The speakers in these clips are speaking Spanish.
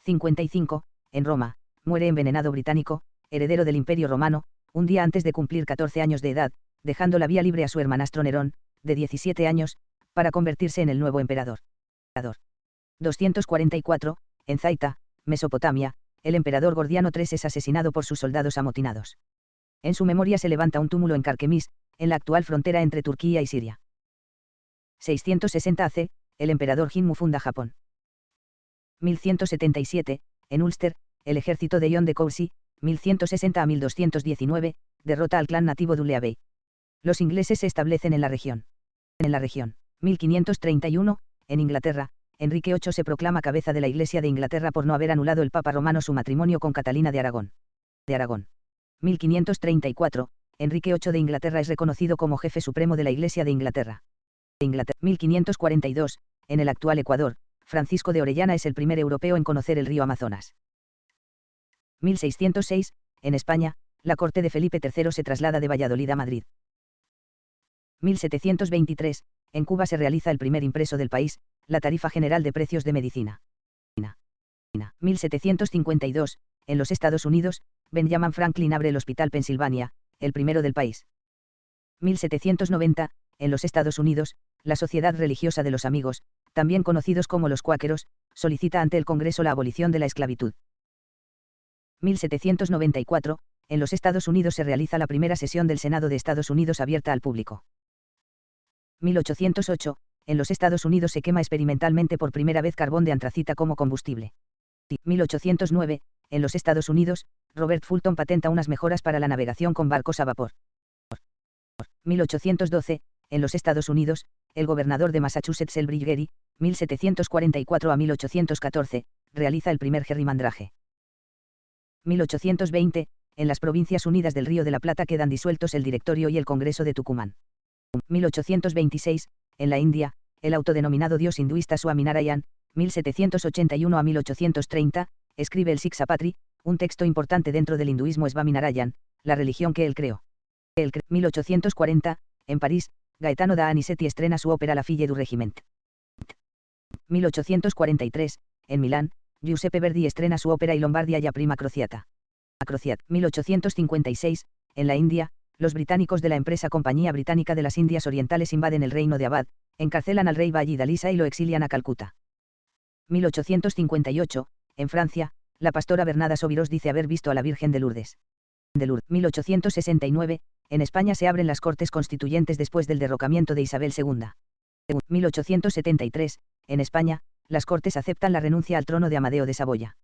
55, en Roma, muere envenenado británico, heredero del Imperio Romano, un día antes de cumplir 14 años de edad, dejando la vía libre a su hermanastro Nerón, de 17 años, para convertirse en el nuevo emperador. 244, en Zaita, Mesopotamia, el emperador Gordiano III es asesinado por sus soldados amotinados. En su memoria se levanta un túmulo en Karkemis, en la actual frontera entre Turquía y Siria. 660 AC, el emperador Jinmu funda Japón. 1177, en Ulster, el ejército de Ion de Courcy, 1160 a 1219, derrota al clan nativo Dudley. Los ingleses se establecen en la región. 1531, en Inglaterra, Enrique VIII se proclama cabeza de la Iglesia de Inglaterra por no haber anulado el Papa romano su matrimonio con Catalina de Aragón. 1534, Enrique VIII de Inglaterra es reconocido como jefe supremo de la Iglesia de Inglaterra. 1542, en el actual Ecuador, Francisco de Orellana es el primer europeo en conocer el río Amazonas. 1606, en España, la corte de Felipe III se traslada de Valladolid a Madrid. 1723, en Cuba se realiza el primer impreso del país, la Tarifa General de Precios de Medicina. 1752, en los Estados Unidos, Benjamin Franklin abre el Hospital Pennsylvania, el primero del país. 1790, en los Estados Unidos, la Sociedad Religiosa de los Amigos, también conocidos como los Cuáqueros, solicita ante el Congreso la abolición de la esclavitud. 1794, en los Estados Unidos se realiza la primera sesión del Senado de Estados Unidos abierta al público. 1808, en los Estados Unidos se quema experimentalmente por primera vez carbón de antracita como combustible. 1809, en los Estados Unidos, Robert Fulton patenta unas mejoras para la navegación con barcos a vapor. 1812, en los Estados Unidos, el gobernador de Massachusetts Elbridge Gerry, 1744 a 1814, realiza el primer gerrymandraje. 1820, en las Provincias Unidas del Río de la Plata quedan disueltos el Directorio y el Congreso de Tucumán. 1826, en la India, el autodenominado dios hinduista Swaminarayan, 1781 a 1830, escribe el Siksapatri, un texto importante dentro del hinduismo Swaminarayan, la religión que él creó. 1840, en París, Gaetano da Anisetti estrena su ópera La Fille du Regiment. 1843, en Milán, Giuseppe Verdi estrena su ópera I Lombardia ya prima Crociata. 1856, en la India, los británicos de la empresa Compañía Británica de las Indias Orientales invaden el reino de Awadh, encarcelan al rey Vallid Alisa y lo exilian a Calcuta. 1858, en Francia, la pastora Bernada Sobiros dice haber visto a la Virgen de Lourdes. 1869, en España se abren las Cortes Constituyentes después del derrocamiento de Isabel II. 1873, en España, las Cortes aceptan la renuncia al trono de Amadeo de Saboya.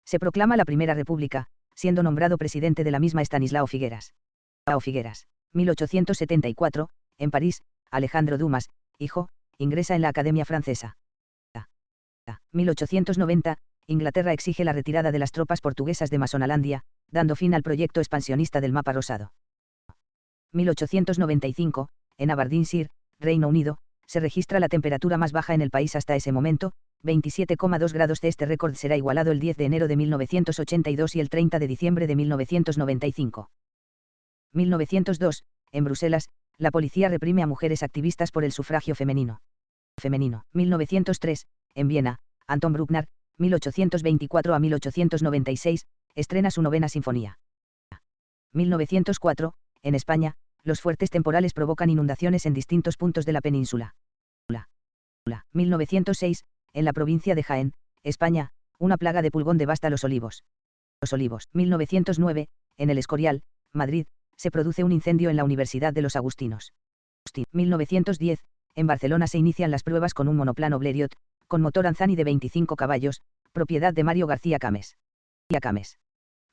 Se proclama la Primera República, siendo nombrado presidente de la misma Estanislao Figueras. 1874, en París, Alejandro Dumas, hijo, ingresa en la Academia Francesa. 1890, Inglaterra exige la retirada de las tropas portuguesas de Masonalandia, dando fin al proyecto expansionista del mapa rosado. 1895, en Aberdeenshire, Reino Unido, se registra la temperatura más baja en el país hasta ese momento, 27,2 grados C. Este récord será igualado el 10 de enero de 1982 y el 30 de diciembre de 1995. 1902, en Bruselas, la policía reprime a mujeres activistas por el sufragio femenino. 1903, en Viena, Anton Bruckner, 1824 a 1896, estrena su novena sinfonía. 1904, en España, los fuertes temporales provocan inundaciones en distintos puntos de la península. 1906, en la provincia de Jaén, España, una plaga de pulgón devasta los olivos. 1909, en El Escorial, Madrid, se produce un incendio en la Universidad de los Agustinos. 1910, en Barcelona se inician las pruebas con un monoplano Blériot, con motor Anzani de 25 caballos, propiedad de Mario García Cames.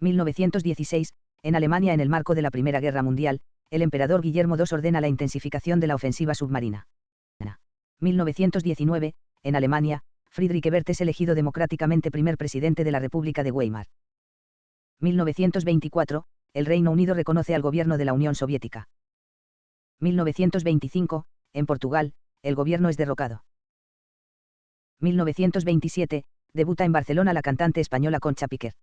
1916, en Alemania en el marco de la Primera Guerra Mundial, el emperador Guillermo II ordena la intensificación de la ofensiva submarina. 1919, en Alemania, Friedrich Ebert es elegido democráticamente primer presidente de la República de Weimar. 1924, el Reino Unido reconoce al gobierno de la Unión Soviética. 1925, en Portugal, el gobierno es derrocado. 1927, debuta en Barcelona la cantante española Concha Piquer.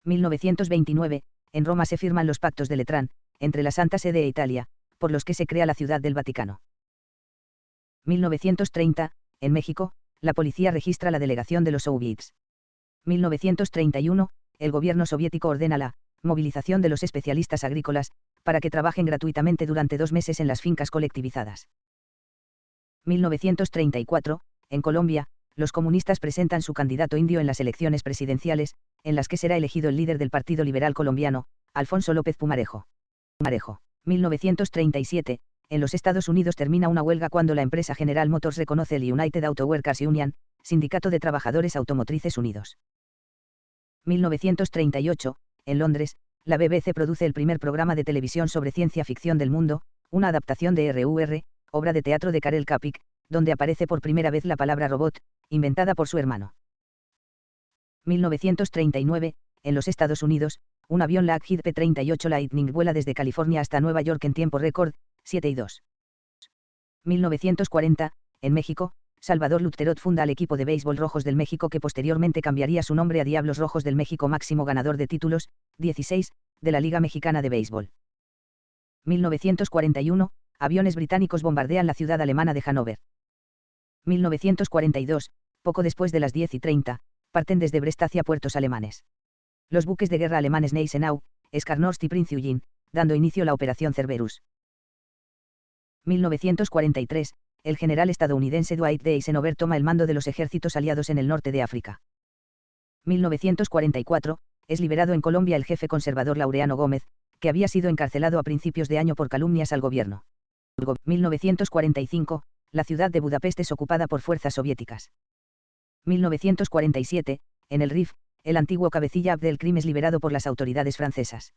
1929, en Roma se firman los pactos de Letrán, entre la Santa Sede e Italia, por los que se crea la Ciudad del Vaticano. 1930, en México, la policía registra la delegación de los Soviets. 1931, el gobierno soviético ordena la movilización de los especialistas agrícolas, para que trabajen gratuitamente durante 2 meses en las fincas colectivizadas. 1934, en Colombia, los comunistas presentan su candidato indio en las elecciones presidenciales, en las que será elegido el líder del Partido Liberal Colombiano, Alfonso López Pumarejo. 1937, en los Estados Unidos termina una huelga cuando la empresa General Motors reconoce el United Auto Workers Union, Sindicato de Trabajadores Automotrices Unidos. 1938, en Londres, la BBC produce el primer programa de televisión sobre ciencia ficción del mundo, una adaptación de R.U.R., obra de teatro de Karel Čapek, donde aparece por primera vez la palabra robot, inventada por su hermano. 1939, en los Estados Unidos, un avión Lockheed P-38 Lightning vuela desde California hasta Nueva York en tiempo récord, 7:02. 1940, en México, Salvador Lutterot funda el equipo de béisbol Rojos del México que posteriormente cambiaría su nombre a Diablos Rojos del México, máximo ganador de títulos, 16, de la Liga Mexicana de Béisbol. 1941, aviones británicos bombardean la ciudad alemana de Hannover. 1942, poco después de las 10:30, parten desde Brest hacia puertos alemanes los buques de guerra alemanes Gneisenau, Skarnorst y Prinz Eugen, dando inicio a la Operación Cerberus. 1943, el general estadounidense Dwight D. Eisenhower toma el mando de los ejércitos aliados en el norte de África. 1944, es liberado en Colombia el jefe conservador Laureano Gómez, que había sido encarcelado a principios de año por calumnias al gobierno. 1945, la ciudad de Budapest es ocupada por fuerzas soviéticas. 1947, en el Rif, el antiguo cabecilla Abdelkrim es liberado por las autoridades francesas.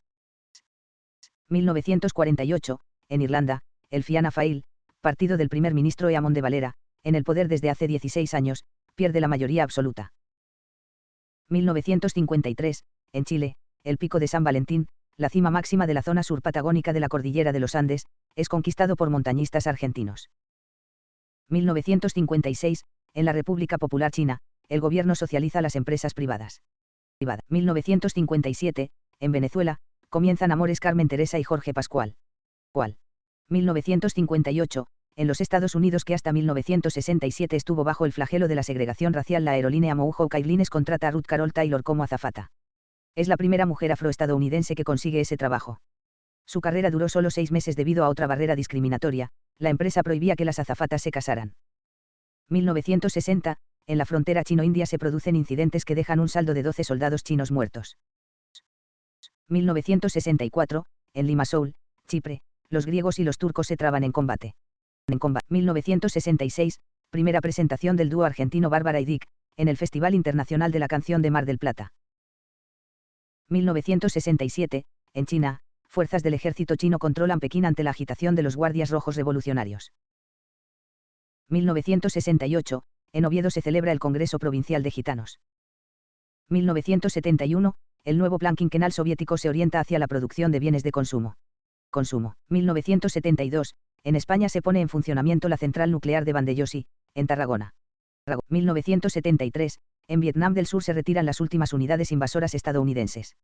1948, en Irlanda, el Fianna Fáil, partido del primer ministro Eamon de Valera, en el poder desde hace 16 años, pierde la mayoría absoluta. 1953, en Chile, el Pico de San Valentín, la cima máxima de la zona sur patagónica de la cordillera de los Andes, es conquistado por montañistas argentinos. 1956, en la República Popular China, el gobierno socializa las empresas privadas. 1957, en Venezuela, comienzan amores Carmen Teresa y Jorge Pascual. 1958, en los Estados Unidos, que hasta 1967 estuvo bajo el flagelo de la segregación racial, la aerolínea Mohawk Airlines contrata a Ruth Carol Taylor como azafata. Es la primera mujer afroestadounidense que consigue ese trabajo. Su carrera duró solo 6 meses debido a otra barrera discriminatoria: la empresa prohibía que las azafatas se casaran. 1960, en la frontera chino-india se producen incidentes que dejan un saldo de 12 soldados chinos muertos. 1964, en Limassol, Chipre, los griegos y los turcos se traban en combate. 1966, primera presentación del dúo argentino Bárbara y Dick, en el Festival Internacional de la Canción de Mar del Plata. 1967, en China, fuerzas del ejército chino controlan Pekín ante la agitación de los guardias rojos revolucionarios. 1968, en Oviedo se celebra el Congreso Provincial de Gitanos. 1971, el nuevo plan quinquenal soviético se orienta hacia la producción de bienes de consumo. 1972, en España se pone en funcionamiento la central nuclear de Vandellós, en Tarragona. 1973, en Vietnam del Sur se retiran las últimas unidades invasoras estadounidenses.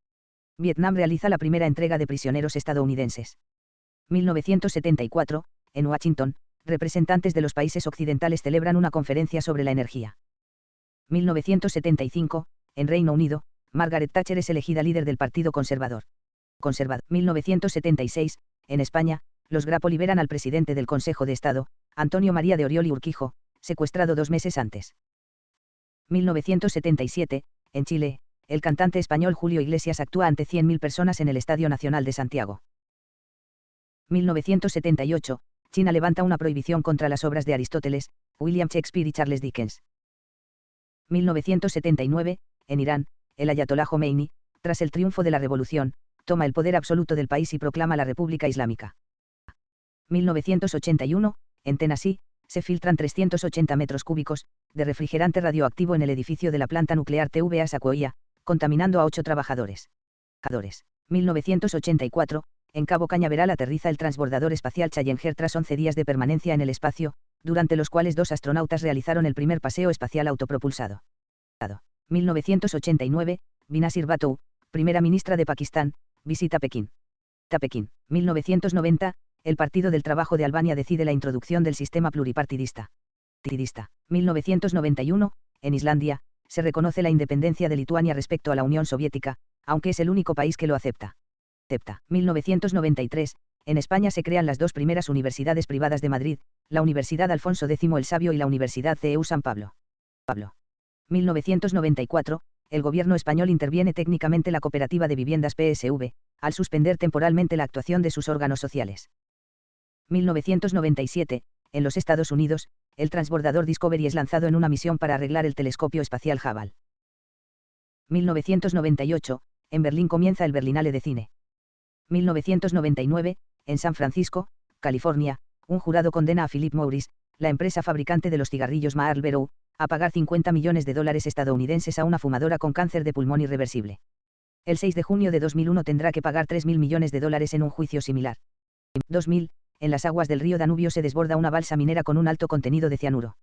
Vietnam realiza la primera entrega de prisioneros estadounidenses. 1974, en Washington, representantes de los países occidentales celebran una conferencia sobre la energía. 1975, en Reino Unido, Margaret Thatcher es elegida líder del Partido Conservador. 1976, en España, los Grapo liberan al presidente del Consejo de Estado, Antonio María de Oriol y Urquijo, secuestrado 2 meses antes. 1977, en Chile, el cantante español Julio Iglesias actúa ante 100.000 personas en el Estadio Nacional de Santiago. 1978, China levanta una prohibición contra las obras de Aristóteles, William Shakespeare y Charles Dickens. 1979, en Irán, el ayatolá Jomeini, tras el triunfo de la revolución, toma el poder absoluto del país y proclama la República Islámica. 1981, en Tennessee, se filtran 380 metros cúbicos de refrigerante radioactivo en el edificio de la planta nuclear TVA Sequoia, contaminando a 8 trabajadores. 1984, en Cabo Cañaveral aterriza el transbordador espacial Challenger tras 11 días de permanencia en el espacio, durante los cuales 2 astronautas realizaron el primer paseo espacial autopropulsado. 1989, Benazir Bhutto, primera ministra de Pakistán, visita Pekín. 1990, el Partido del Trabajo de Albania decide la introducción del sistema pluripartidista. 1991, en Islandia, se reconoce la independencia de Lituania respecto a la Unión Soviética, aunque es el único país que lo acepta. 1993, en España se crean las dos primeras universidades privadas de Madrid, la Universidad Alfonso X el Sabio y la Universidad CEU San Pablo. 1994, el gobierno español interviene técnicamente la cooperativa de viviendas PSV, al suspender temporalmente la actuación de sus órganos sociales. 1997, en los Estados Unidos, el transbordador Discovery es lanzado en una misión para arreglar el telescopio espacial Hubble. 1998, en Berlín comienza el Berlinale de cine. 1999, en San Francisco, California, un jurado condena a Philip Morris, la empresa fabricante de los cigarrillos Marlboro, a pagar $50 millones estadounidenses a una fumadora con cáncer de pulmón irreversible. El 6 de junio de 2001 tendrá que pagar $3.000 millones en un juicio similar. 2000, en las aguas del río Danubio se desborda una balsa minera con un alto contenido de cianuro.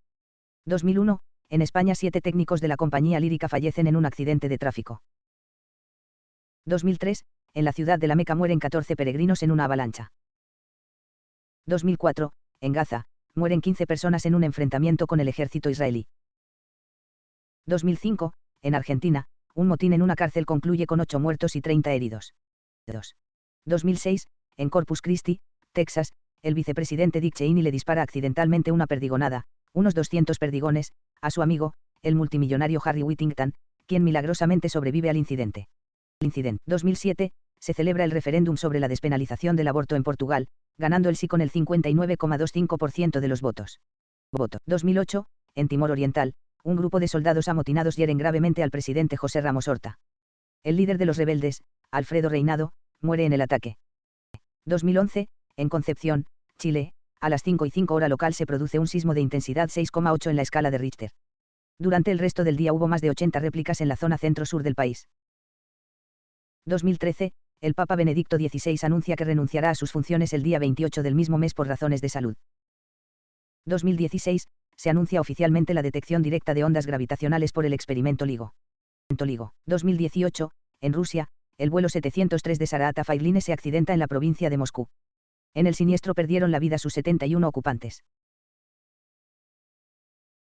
2001, en España 7 técnicos de la compañía lírica fallecen en un accidente de tráfico. 2003, en la ciudad de la Meca mueren 14 peregrinos en una avalancha. 2004, en Gaza, mueren 15 personas en un enfrentamiento con el ejército israelí. 2005, en Argentina, un motín en una cárcel concluye con 8 muertos y 30 heridos. 2006, en Corpus Christi, Texas, el vicepresidente Dick Cheney le dispara accidentalmente una perdigonada, unos 200 perdigones, a su amigo, el multimillonario Harry Whittington, quien milagrosamente sobrevive al incidente. 2007, se celebra el referéndum sobre la despenalización del aborto en Portugal, ganando el sí con el 59,25% de los votos. 2008, en Timor Oriental, un grupo de soldados amotinados hieren gravemente al presidente José Ramos Horta. El líder de los rebeldes, Alfredo Reinado, muere en el ataque. 2011, en Concepción, Chile, a las 5:05 hora local se produce un sismo de intensidad 6,8 en la escala de Richter. Durante el resto del día hubo más de 80 réplicas en la zona centro-sur del país. 2013, el Papa Benedicto XVI anuncia que renunciará a sus funciones el día 28 del mismo mes por razones de salud. 2016, se anuncia oficialmente la detección directa de ondas gravitacionales por el experimento LIGO. 2018, en Rusia, el vuelo 703 de Saratov Airlines se accidenta en la provincia de Moscú. En el siniestro perdieron la vida sus 71 ocupantes.